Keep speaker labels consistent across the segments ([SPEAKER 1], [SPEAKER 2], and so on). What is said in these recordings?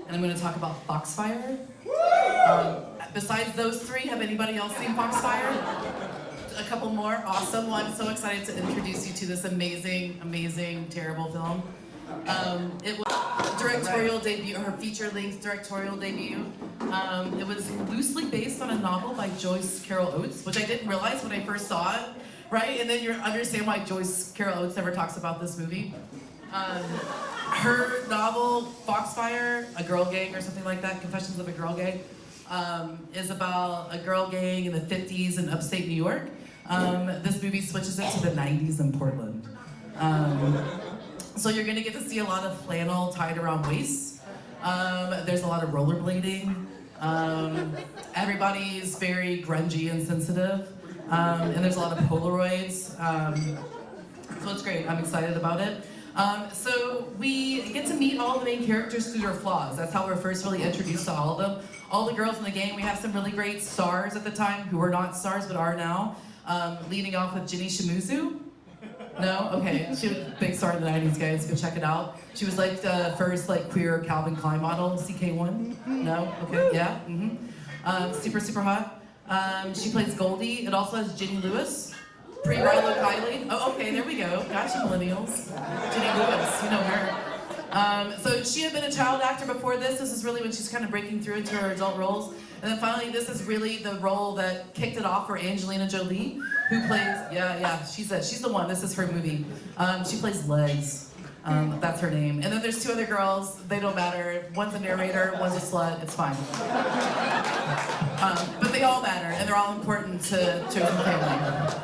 [SPEAKER 1] and I'm going to talk about Foxfire. Besides those three, have anybody else seen Foxfire? A couple more? Awesome. Well, I'm so excited to introduce you to this amazing, amazing, terrible film. It was directorial debut, her feature-length directorial debut. It was loosely based on a novel by Joyce Carol Oates, which I didn't realize when I first saw it, right? And then you understand why Joyce Carol Oates never talks about this movie. Her novel, Foxfire, A Girl Gang or something like that, Confessions of a Girl Gang, is about a girl gang in the 50s in upstate New York. This movie switches it to the 90s in Portland. So you're gonna get to see a lot of flannel tied around waists. There's a lot of rollerblading. Everybody's very grungy and sensitive. And there's a lot of Polaroids. So it's great, I'm excited about it. So we get to meet all the main characters through their flaws. That's how we're first really introduced to all of them. All the girls in the gang, we have some really great stars at the time, who were not stars but are now. Leading off with Ginny Shimuzu. No? Okay, she was a big star in the 90s, guys, go check it out. She was like the first like queer Calvin Klein model, CK1. No? Okay, yeah, super, super hot. She plays Goldie. It also has Ginny Lewis. Pre-Rilo Kiley. Oh, okay, there we go. Gotcha, millennials. Ginny Lewis, you know her. So she had been a child actor before this. This is really when she's kind of breaking through into her adult roles. And then finally, this is really the role that kicked it off for Angelina Jolie, who plays, she's the one. This is her movie. She plays Legs. That's her name. And then there's two other girls. They don't matter. One's a narrator, one's a slut. It's fine. But they all matter, and they're all important to Chosen Family.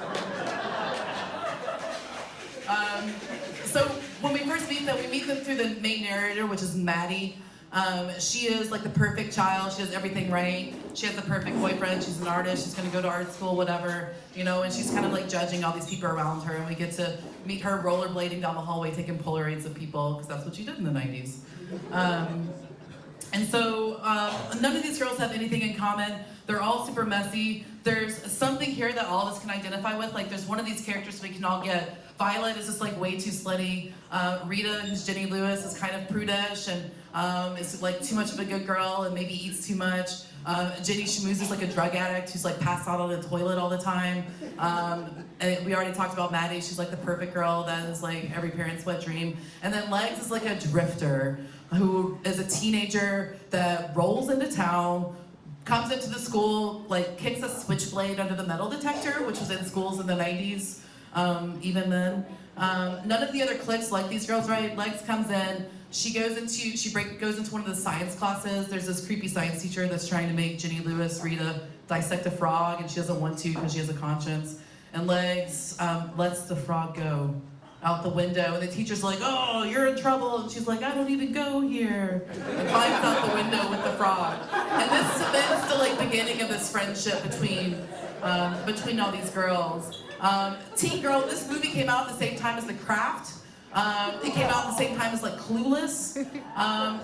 [SPEAKER 1] So when we first meet them, we meet them through the main narrator, which is Maddie. She is like the perfect child. She does everything right. She has the perfect boyfriend. She's an artist. She's going to go to art school, whatever, you know, and she's kind of like judging all these people around her. And we get to meet her rollerblading down the hallway, taking Polaroids of people, because that's what she did in the 90s. And so none of these girls have anything in common. They're all super messy. There's something here that all of us can identify with. Like there's one of these characters we can all get. Violet is just like way too slutty. Rita, who's Ginny Lewis, is kind of prudish and is like too much of a good girl and maybe eats too much. Ginny Shimuzu is like a drug addict who's like passed out on the toilet all the time. And we already talked about Maddie. She's like the perfect girl that is like every parent's wet dream. And then Legs is like a drifter who is a teenager that rolls into town, comes into the school, like kicks a switchblade under the metal detector, which was in schools in the 90s. Even then. None of the other cliques like these girls, right? Legs comes in, she goes into one of the science classes. There's this creepy science teacher that's trying to make Ginny Lewis, Rita, dissect a frog, and she doesn't want to because she has a conscience. And Legs lets the frog go out the window, and the teacher's like, oh, you're in trouble, and she's like, I don't even go here, and climbs out the window with the frog. And this cements the like beginning of this friendship between all these girls. Teen Girl, this movie came out at the same time as The Craft. It came out at the same time as like Clueless.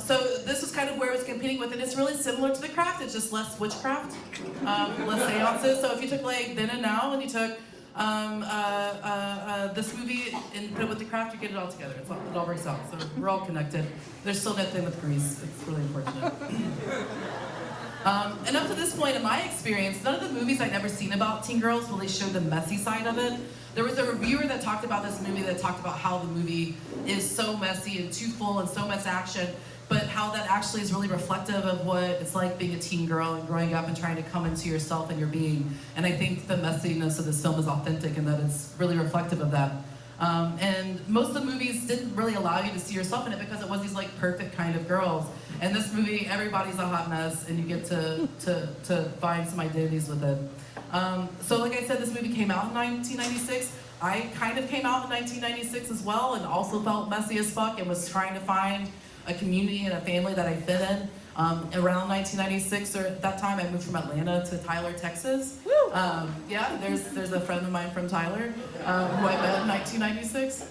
[SPEAKER 1] So this was kind of where it was competing with, and it's really similar to The Craft. It's just less witchcraft, less seances. So if you took like Then and Now and you took this movie and put it with The Craft, you get it all together. It all works out. So we're all connected. There's still that thing with Grease. It's really unfortunate. And up to this point in my experience, none of the movies I'd ever seen about teen girls really showed the messy side of it. There was a reviewer that talked about this movie that talked about how the movie is so messy and too full and so much action, but how that actually is really reflective of what it's like being a teen girl and growing up and trying to come into yourself and your being. And I think the messiness of this film is authentic and that it's really reflective of that. And most of the movies didn't really allow you to see yourself in it because it was these like perfect kind of girls. And this movie, everybody's a hot mess, and you get to find some identities with it. So like I said, this movie came out in 1996. I kind of came out in 1996 as well, and also felt messy as fuck, and was trying to find a community and a family that I fit in. Around 1996, or at that time, I moved from Atlanta to Tyler, Texas. Yeah, there's a friend of mine from Tyler who I met in 1996,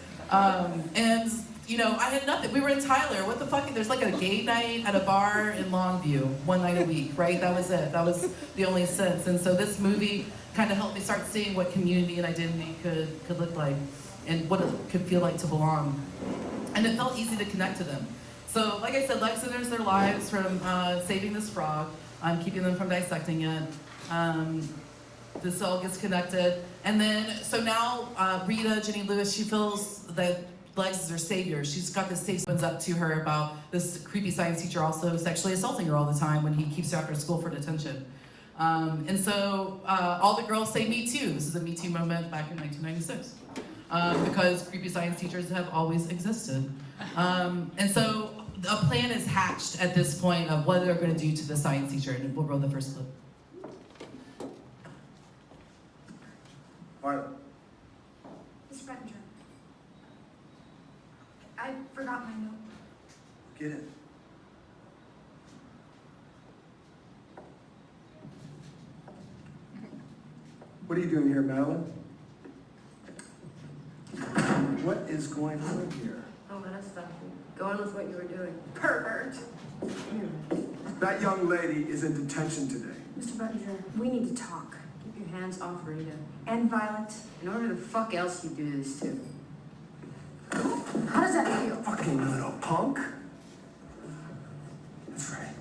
[SPEAKER 1] and. You know, I had nothing. We were in Tyler. What the fuck? There's like a gay night at a bar in Longview, one night a week, right? That was it. That was the only sense. And so this movie kind of helped me start seeing what community and identity could look like and what it could feel like to belong. And it felt easy to connect to them. So, like I said, Lex enters their lives from saving this frog, keeping them from dissecting it. This all gets connected. And then, so now Rita, Jenny Lewis, she feels that Lex is her savior. She's got this safe opens up to her about this creepy science teacher also sexually assaulting her all the time when he keeps her after school for detention. And so all the girls say Me Too. This is a Me Too moment back in 1996. Because creepy science teachers have always existed. And so a plan is hatched at this point of what they're going to do to the science teacher, and we'll roll the first clip.
[SPEAKER 2] What?
[SPEAKER 3] Mr. Bettinger, I forgot my note.
[SPEAKER 2] Get it. What are you doing here, Madeline? What is going on here?
[SPEAKER 4] Oh, that's nothing. Go on with what you were doing.
[SPEAKER 3] Pervert.
[SPEAKER 2] That young lady is in detention today.
[SPEAKER 4] Mr. Bettinger, we need to talk. Keep your hands off Rita.
[SPEAKER 3] And Violet.
[SPEAKER 4] And whoever the fuck else you do this to.
[SPEAKER 3] How does that feel?
[SPEAKER 2] Fucking little punk. That's right.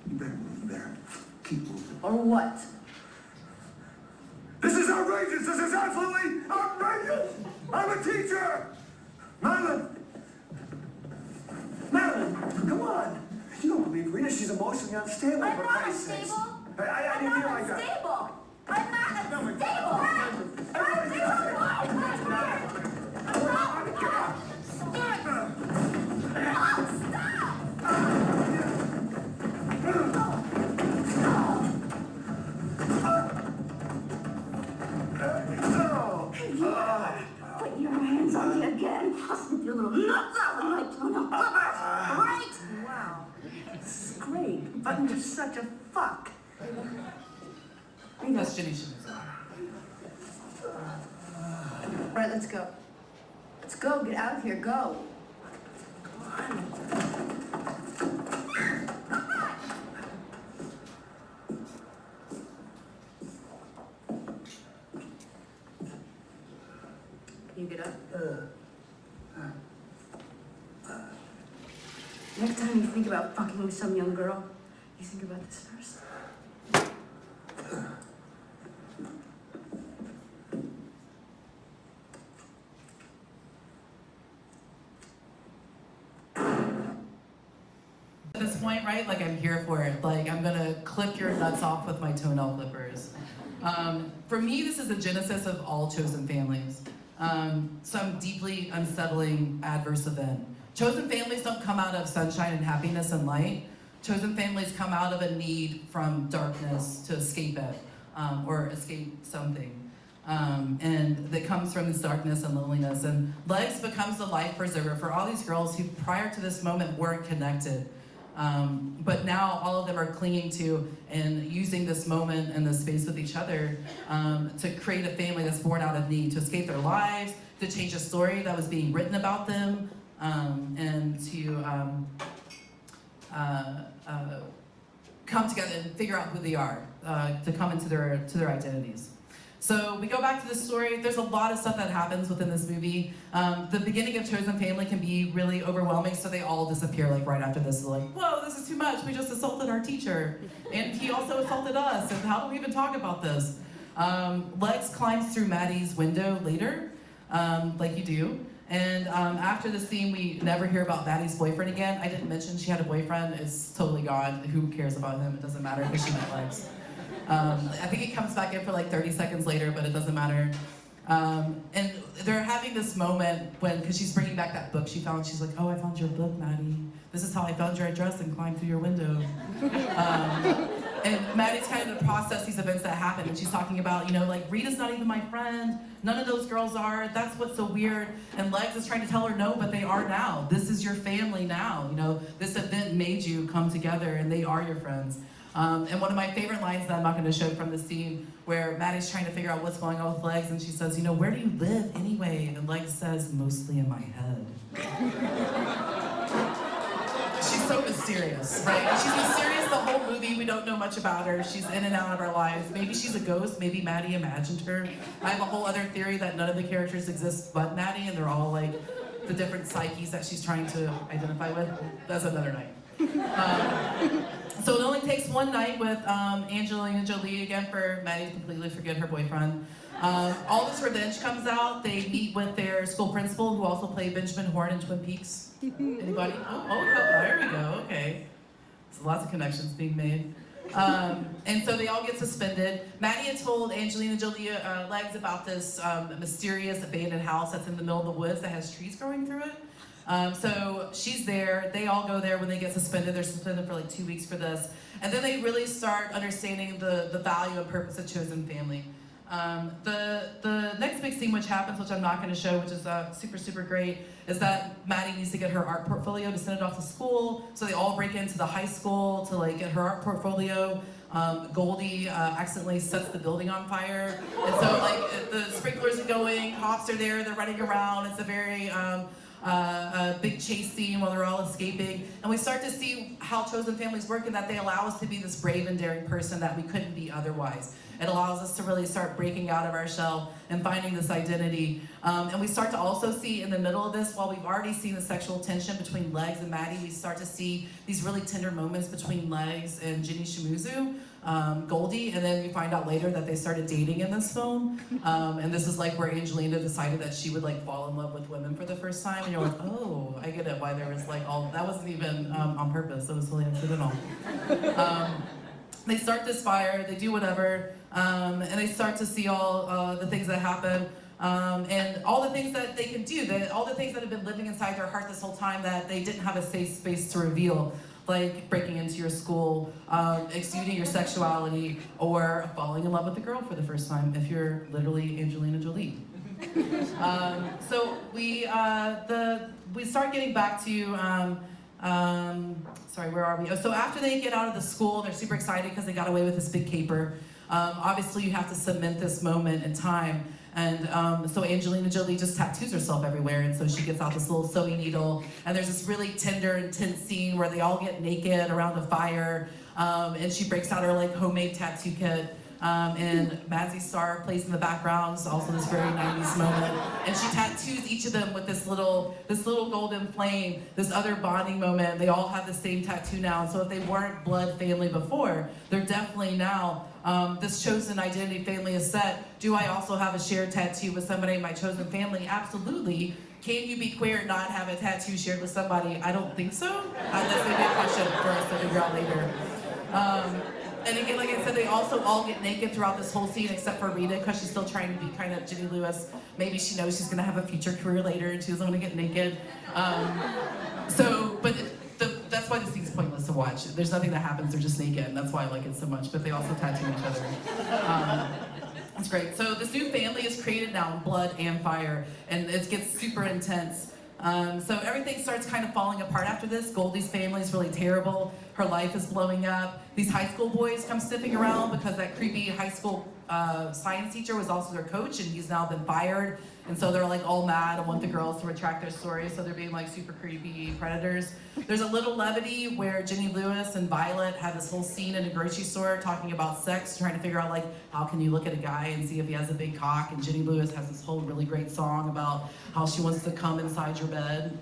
[SPEAKER 2] You better move. You better keep moving.
[SPEAKER 4] Or what?
[SPEAKER 2] This is outrageous! This is absolutely outrageous! I'm a teacher! Madeline! Madeline, come on! You don't believe Rita, she's emotionally unstable.
[SPEAKER 3] I'm
[SPEAKER 2] for
[SPEAKER 3] not
[SPEAKER 2] Christ's sakes.
[SPEAKER 3] unstable.
[SPEAKER 2] I
[SPEAKER 3] I'm
[SPEAKER 2] didn't hear
[SPEAKER 3] not
[SPEAKER 2] like that.
[SPEAKER 3] unstable. I'm not
[SPEAKER 2] No,
[SPEAKER 3] unstable. Put your hands on me again. I'll snip your little nuts out with my toenail clippers. Right?
[SPEAKER 4] Wow. This is great. Buttonger's such a fuck.
[SPEAKER 1] That's Jenny Shoes.
[SPEAKER 4] Right, let's go. Let's go. Get out of here. Go. Can you get up? Next time you think about fucking with some young girl, you think about this first.
[SPEAKER 1] At this point, right, like I'm here for it. Like I'm gonna clip your nuts off with my toenail clippers. For me, this is the genesis of all chosen families. Some deeply unsettling adverse event. Chosen families don't come out of sunshine and happiness and light. Chosen families come out of a need from darkness to escape it, or escape something. And that comes from this darkness and loneliness. And Legs becomes the life preserver for all these girls who prior to this moment weren't connected. But now all of them are clinging to and using this moment and this space with each other to create a family that's born out of need, to escape their lives, to change a story that was being written about them, and to come together and figure out who they are, to come into their identities. So we go back to the story. There's a lot of stuff that happens within this movie. The beginning of Chosen Family can be really overwhelming, so they all disappear like right after this. They're like, whoa, this is too much. We just assaulted our teacher. And he also assaulted us. And how do we even talk about this? Lex climbs through Maddie's window later, like you do. And after the scene, we never hear about Maddie's boyfriend again. I didn't mention she had a boyfriend. It's totally gone. Who cares about him? It doesn't matter because she met Lex. I think it comes back in for like 30 seconds later, but it doesn't matter. And they're having this moment because she's bringing back that book she found. She's like, oh, I found your book, Maddie. This is how I found your address and climbed through your window. And Maddie's kind of to process these events that happen. And she's talking about, like, Rita's not even my friend. None of those girls are. That's what's so weird. And Legs is trying to tell her, no, but they are now. This is your family now. This event made you come together and they are your friends. And one of my favorite lines that I'm not going to show from the scene where Maddie's trying to figure out what's going on with Legs, and she says, where do you live anyway? And Legs says, mostly in my head. She's so mysterious, right? She's mysterious the whole movie. We don't know much about her. She's in and out of our lives. Maybe she's a ghost. Maybe Maddie imagined her. I have a whole other theory that none of the characters exist but Maddie, and they're all like the different psyches that she's trying to identify with. That's another night. So it only takes one night with Angelina Jolie again for Maddie to completely forget her boyfriend. All this revenge comes out. They meet with their school principal, who also played Benjamin Horne in Twin Peaks. Anybody? Oh, there we go. Okay. So lots of connections being made. And so they all get suspended. Maddie had told Angelina Jolie Legs about this mysterious abandoned house that's in the middle of the woods that has trees growing through it. So she's there. They all go there when they get suspended. They're suspended for like 2 weeks for this. And then they really start understanding the value and purpose of chosen family. The next big scene which happens, which I'm not going to show, which is super, super great, is that Maddie needs to get her art portfolio to send it off to school. So they all break into the high school to like get her art portfolio. Goldie accidentally sets the building on fire. And so like the sprinklers are going, cops are there, they're running around. It's a very a big chase scene while they're all escaping. And we start to see how chosen families work and that they allow us to be this brave and daring person that we couldn't be otherwise. It allows us to really start breaking out of our shell and finding this identity. And we start to also see in the middle of this, while we've already seen the sexual tension between Legs and Maddie, we start to see these really tender moments between Legs and Ginny Shimizu, Goldie, and then we find out later that they started dating in this film. And this is like where Angelina decided that she would like fall in love with women for the first time. And you're like, oh, I get it, why there was like all, that wasn't even on purpose, it was totally accidental. They start this fire, they do whatever, and they start to see all the things that happen, and all the things that they can do, all the things that have been living inside their heart this whole time that they didn't have a safe space to reveal, like breaking into your school, exuding your sexuality, or falling in love with a girl for the first time, if you're literally Angelina Jolie. So we start getting back to, sorry, where are we? Oh, so after they get out of the school, they're super excited because they got away with this big caper. Obviously, you have to cement this moment in time. And so Angelina Jolie just tattoos herself everywhere. And so she gets out this little sewing needle. And there's this really tender, intense scene where they all get naked around a fire. And she breaks out her like homemade tattoo kit. And Madzi Starr plays in the background, so also this very 90s moment. And she tattoos each of them with this little golden flame, this other bonding moment. They all have the same tattoo now. So if they weren't blood family before, they're definitely now. This chosen identity family is set. Do I also have a shared tattoo with somebody in my chosen family? Absolutely. Can you be queer and not have a tattoo shared with somebody? I don't think so. That's maybe a question for us to figure out later. And again, like I said, they also all get naked throughout this whole scene except for Rita, because she's still trying to be kind of Ginny Lewis. Maybe she knows she's gonna have a future career later and she doesn't want to get naked. That's why this scene's pointless to watch. There's nothing that happens, they're just naked, and that's why I like it so much, but they also tattoo each other. It's great. So this new family is created now in blood and fire, and it gets super intense. So everything starts kind of falling apart after this. Goldie's family is really terrible. Her life is blowing up. These high school boys come sniffing around because that creepy high school science teacher was also their coach, and he's now been fired. And so they're like all mad and want the girls to retract their stories, so they're being like super creepy predators. There's a little levity where Ginny Lewis and Violet have this whole scene in a grocery store talking about sex, trying to figure out like, how can you look at a guy and see if he has a big cock? And Ginny Lewis has this whole really great song about how she wants to come inside your bed.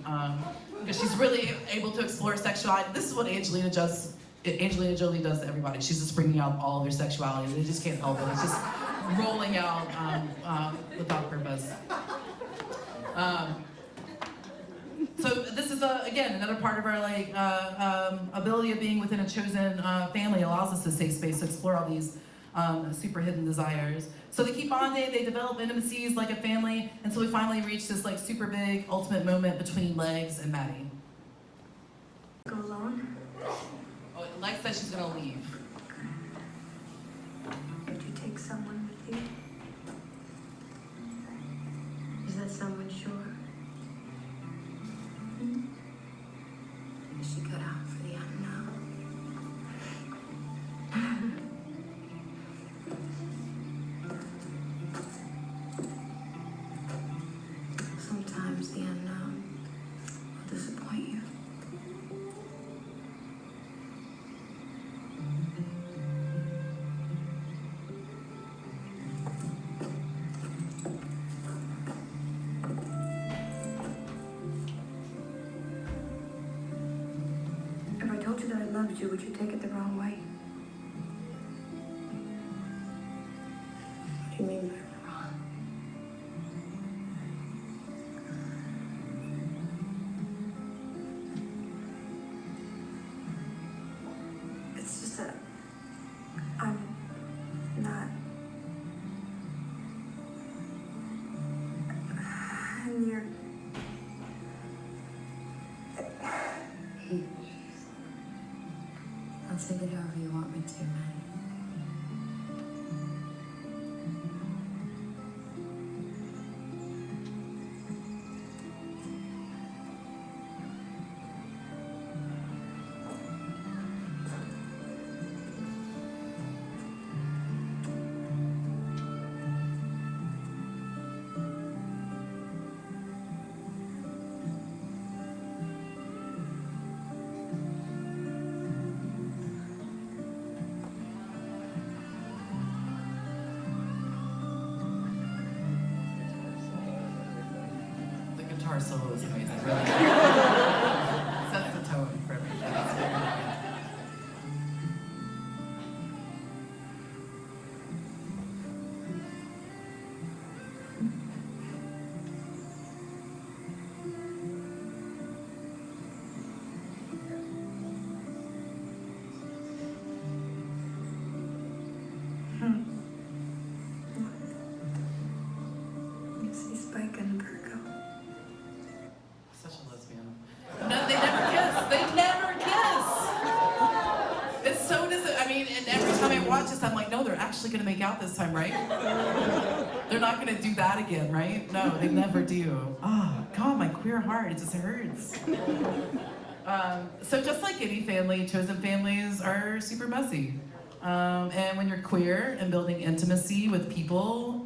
[SPEAKER 1] Because she's really able to explore sexuality. This is what Angelina Jolie does to everybody. She's just bringing out all of their sexuality. They just can't help it. It's just rolling out without purpose. So this is again another part of our like ability of being within a chosen family allows us a safe space to explore all these super hidden desires. So they keep bonding, they develop intimacies like a family, and so we finally reach this like super big ultimate moment between Legs and Maddie.
[SPEAKER 3] Go alone?
[SPEAKER 1] Oh, Legs says she's gonna leave.
[SPEAKER 3] Would you take someone with you? Is that someone sure? Maybe she got out for the unknown. Sometimes the unknown will disappoint you.
[SPEAKER 4] loved you, would you take it the wrong way? What do you mean by wrong? It's just that I'm not. I'm your.
[SPEAKER 5] I'll take it however you want me to, Maddie.
[SPEAKER 1] The guitar solo is amazing. Really. Sets the tone for everything. It's very good.
[SPEAKER 4] You see Spike and Virgo.
[SPEAKER 1] Such a lesbian. No, they never kiss. They never kiss. It's so I mean, and every time I watch this, I'm like, no, they're actually gonna make out this time, right? They're not gonna do that again, right? No, they never do. Oh, God, my queer heart, it just hurts. So just like any family, chosen families are super messy. And when you're queer and building intimacy with people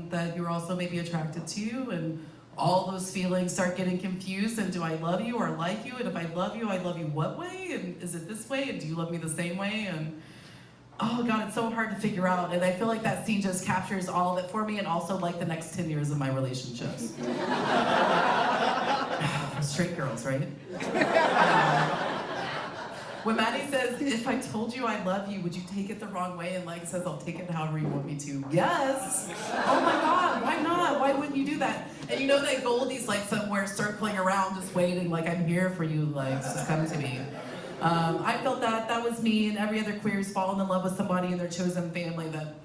[SPEAKER 1] that you're also maybe attracted to, and all those feelings start getting confused, and do I love you or like you? And if I love you what way? And is it this way? And do you love me the same way? And oh God, it's so hard to figure out. And I feel like that scene just captures all of it for me, and also like the next 10 years of my relationships. Straight girls, right? When Maddie says, if I told you I love you, would you take it the wrong way? And Leg says, I'll take it however you want me to. Yes! Oh my God, why not? Why wouldn't you do that? And you know that Goldie's like somewhere circling around just waiting, like I'm here for you, like just come to me. I felt that was me, and every other queer's fallen in love with somebody in their chosen family that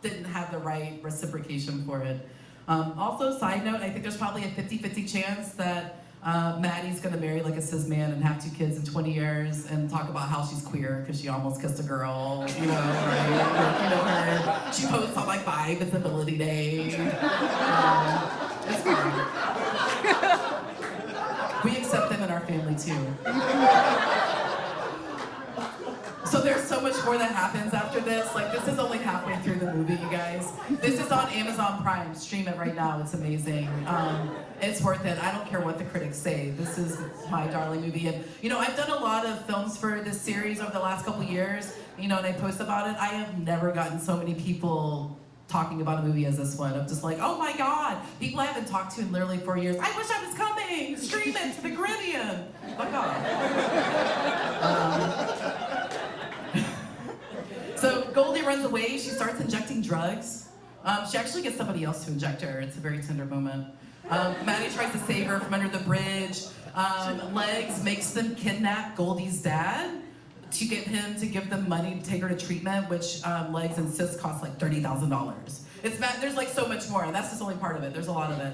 [SPEAKER 1] didn't have the right reciprocation for it. Also, side note, I think there's probably a 50-50 chance that Maddie's gonna marry like a cis man and have 2 kids in 20 years and talk about how she's queer because she almost kissed a girl, you know, right? Like, you know her. She posts on like Bi Visibility Day. It's fine. We accept them in our family too. So there's so much more that happens after this. Like, this is only halfway through the movie, you guys. This is on Amazon Prime. Stream it right now. It's amazing. It's worth it. I don't care what the critics say. This is my darling movie. And, you know, I've done a lot of films for this series over the last couple years, you know, and I post about it. I have never gotten so many people talking about a movie as this one. I'm just like, oh my God, people I haven't talked to in literally 4 years. I wish I was coming. Stream it to the Caribbean. Fuck off. So Goldie runs away. She starts injecting drugs. She actually gets somebody else to inject her. It's a very tender moment. Maddie tries to save her from under the bridge. Legs makes them kidnap Goldie's dad to get him to give them money to take her to treatment, which Legs insists costs like $30,000. There's like so much more. That's just only part of it. There's a lot of it.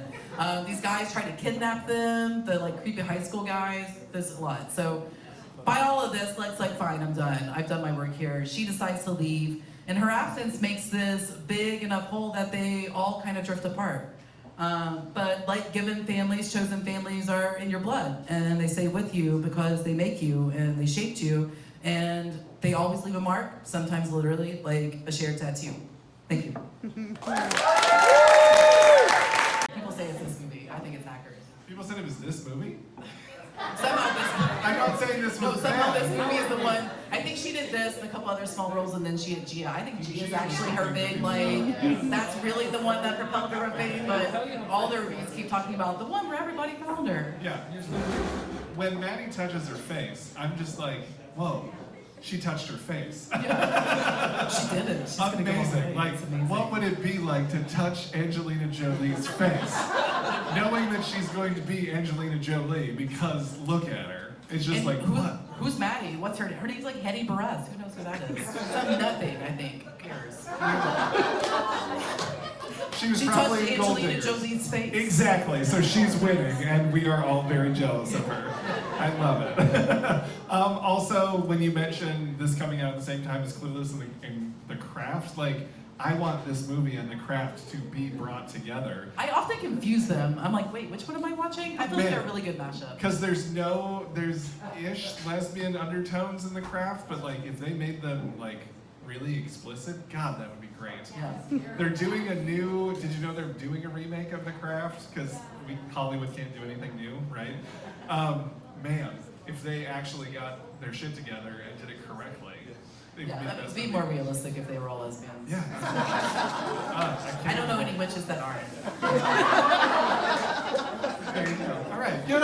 [SPEAKER 1] These guys try to kidnap them. The like creepy high school guys. There's a lot. So by all of this, Leg's like, fine, I'm done. I've done my work here. She decides to leave, and her absence makes this big enough hole that they all kind of drift apart. But like given families, chosen families are in your blood, and they stay with you because they make you and they shaped you, and they always leave a mark, sometimes literally, like a shared tattoo. Thank you. People say it's this movie. I think it's Hackers.
[SPEAKER 6] People said it was this movie?
[SPEAKER 1] Somehow this
[SPEAKER 6] I'm not saying this was
[SPEAKER 1] somehow
[SPEAKER 6] bad.
[SPEAKER 1] this movie is the one. I think she did this and a couple other small roles, and then she had Gia. I think Gia is actually her big, like, that's really the one that propelled her to fame, but all the reviews keep talking about the one where everybody found her.
[SPEAKER 6] Yeah. When Maddie touches her face, I'm just like, whoa. she touched her face.
[SPEAKER 1] Yeah. She did it. She's gonna go all
[SPEAKER 6] Amazing.
[SPEAKER 1] the way.
[SPEAKER 6] Like,
[SPEAKER 1] It's amazing.
[SPEAKER 6] what would it be like to touch Angelina Jolie's face? Knowing that she's going to be Angelina Jolie, because look at her. It's just
[SPEAKER 1] And
[SPEAKER 6] like, what?
[SPEAKER 1] Who's Maddie? What's her name? Her name's like Hetty Perez. Who knows who that is? Some nothing, I think. Who cares?
[SPEAKER 6] She was
[SPEAKER 1] She
[SPEAKER 6] probably
[SPEAKER 1] touched
[SPEAKER 6] a gold
[SPEAKER 1] Angelina
[SPEAKER 6] digger.
[SPEAKER 1] Jolie's face.
[SPEAKER 6] Exactly. So she's winning, and we are all very jealous of her. I love it. Also, when you mentioned this coming out at the same time as Clueless and The Craft, like, I want this movie and The Craft to be brought together.
[SPEAKER 1] I often confuse them. I'm like, wait, which one am I watching? I feel like they're a really good mashup.
[SPEAKER 6] Because there's ish lesbian undertones in The Craft, but like if they made them like really explicit, God, that would be great.
[SPEAKER 1] Yeah.
[SPEAKER 6] They're doing did you know they're doing a remake of The Craft? Because Hollywood can't do anything new, right? Man, if they actually got their shit together and did it correctly, they would
[SPEAKER 1] Yeah,
[SPEAKER 6] be the
[SPEAKER 1] that would
[SPEAKER 6] best
[SPEAKER 1] be
[SPEAKER 6] movie.
[SPEAKER 1] more realistic if they were all lesbians.
[SPEAKER 6] Yeah.
[SPEAKER 1] I don't know any witches that aren't.
[SPEAKER 6] There you go. All right, good